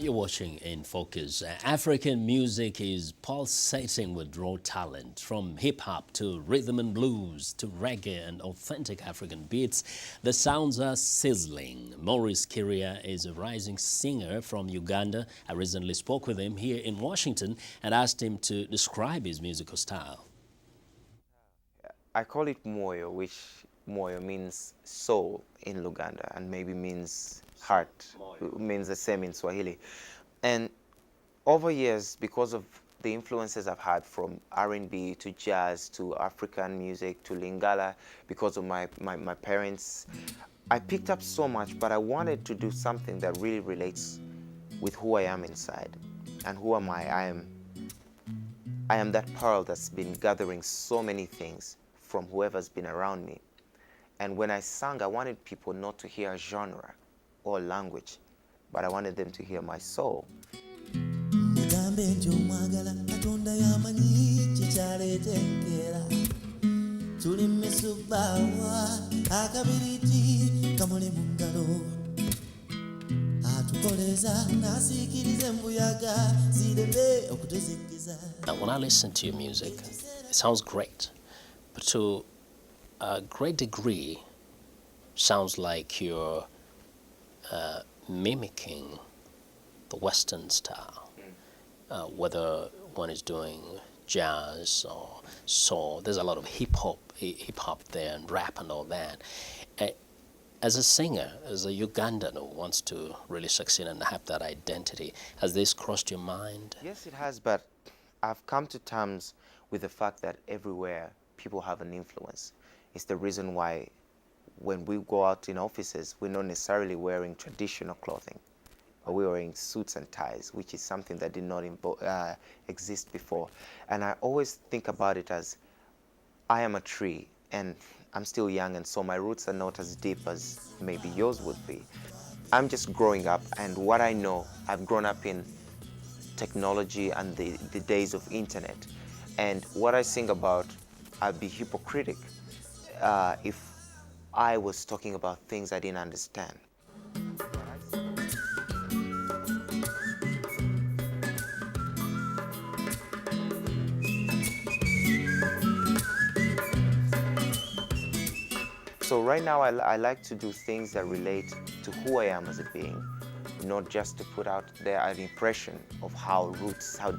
You're watching In Focus. African music is pulsating with raw talent, from hip-hop to rhythm and blues to reggae and authentic African beats. The sounds are sizzling. Maurice Kirya is a rising singer from Uganda. I recently spoke with him here in Washington and asked him to describe his musical style. I call it moyo, which moyo means soul in Luganda and maybe means heart, means the same in Swahili. And over years, because of the influences I've had from R&B to jazz to African music to Lingala, because of my parents, I picked up so much, but I wanted to do something that really relates with who I am inside. And who am I? I am that pearl that's been gathering so many things from whoever's been around me. And when I sang, I wanted people not to hear genre or language, but I wanted them to hear my soul. Now, when I listen to your music, it sounds great, but to a great degree, sounds like you're mimicking the Western style, whether one is doing jazz or soul. There's a lot of hip hop there and rap and all that. As a singer, as a Ugandan who wants to really succeed and have that identity, has this crossed your mind? Yes, it has, but I've come to terms with the fact that everywhere people have an influence. It's the reason why when we go out in offices, we're not necessarily wearing traditional clothing, but we're wearing suits and ties, which is something that did not exist before. And I always think about it as I am a tree, and I'm still young, and so my roots are not as deep as maybe yours would be. I'm just growing up, and what I know, I've grown up in technology and the days of internet. And what I sing about, I'd be hypocritic if I was talking about things I didn't understand. So right now I like to do things that relate to who I am as a being, not just to put out there an impression of how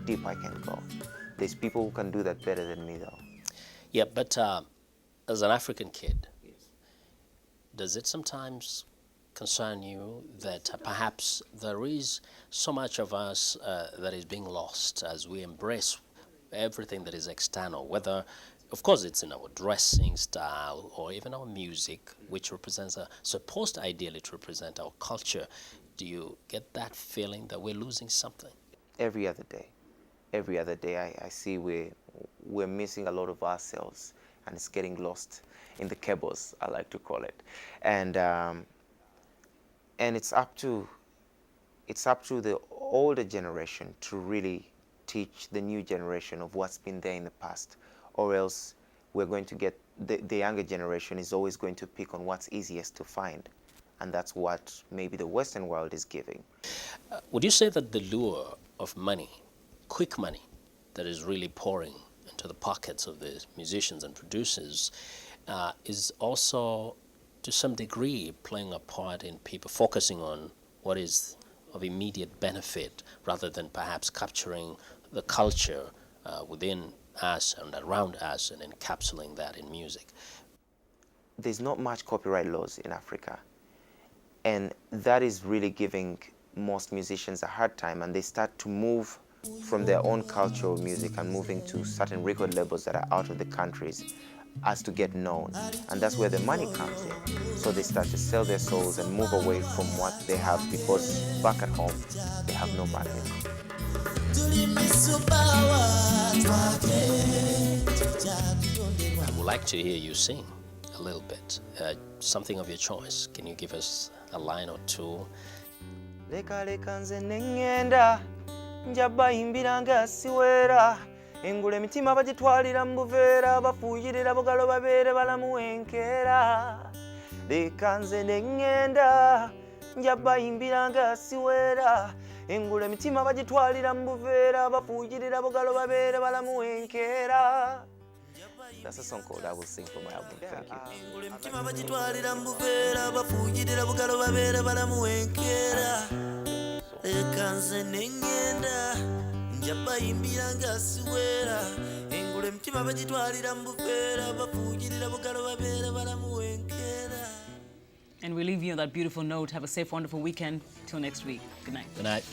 deep I can go. There's people who can do that better than me though. Yeah, but as an African kid, does it sometimes concern you that perhaps there is so much of us that is being lost as we embrace everything that is external, whether, of course, it's in our dressing style or even our music, which represents supposed ideally to represent our culture? Do you get that feeling that we're losing something? Every other day I see we're missing a lot of ourselves, and it's getting lost in the cables, I like to call it. And it's up to the older generation to really teach the new generation of what's been there in the past, or else we're going to get the younger generation is always going to pick on what's easiest to find, and that's what maybe the Western world is giving. Would you say that the lure of money, quick money, that is really pouring into the pockets of the musicians and producers is also to some degree playing a part in people focusing on what is of immediate benefit rather than perhaps capturing the culture within us and around us and encapsulating that in music? There's not much copyright laws in Africa, and that is really giving most musicians a hard time, and they start to move from their own cultural music and moving to certain record labels that are out of the countries as to get known. And that's where the money comes in. So they start to sell their souls and move away from what they have, because back at home, they have no market. I would like to hear you sing a little bit, something of your choice. Can you give us a line or two? Leka leka nze nengenda njaba imbiranga siwera engule mitima bagitwalira mu buveera bafuuyirira bugalo babeere balamu enkeera. Leka nze nengenda njaba imbiranga siwera engula emitima bagitwalira mu buveera bafuugirira bugalo babeere balamu enkeera. That's a song called I Will Sing from my album. Thank you. engula emitima bagitwalira mu buveera bafuugirira bugalo babeere balamu enkeera. Leka nze nengenda njabayimbira nga siweera engula emitima bagitwalira mu buveera bafuugirira bugalo babeere balamu enkeera. And we leave you on that beautiful note. Have a safe, wonderful weekend. Till next week. Good night. Good night.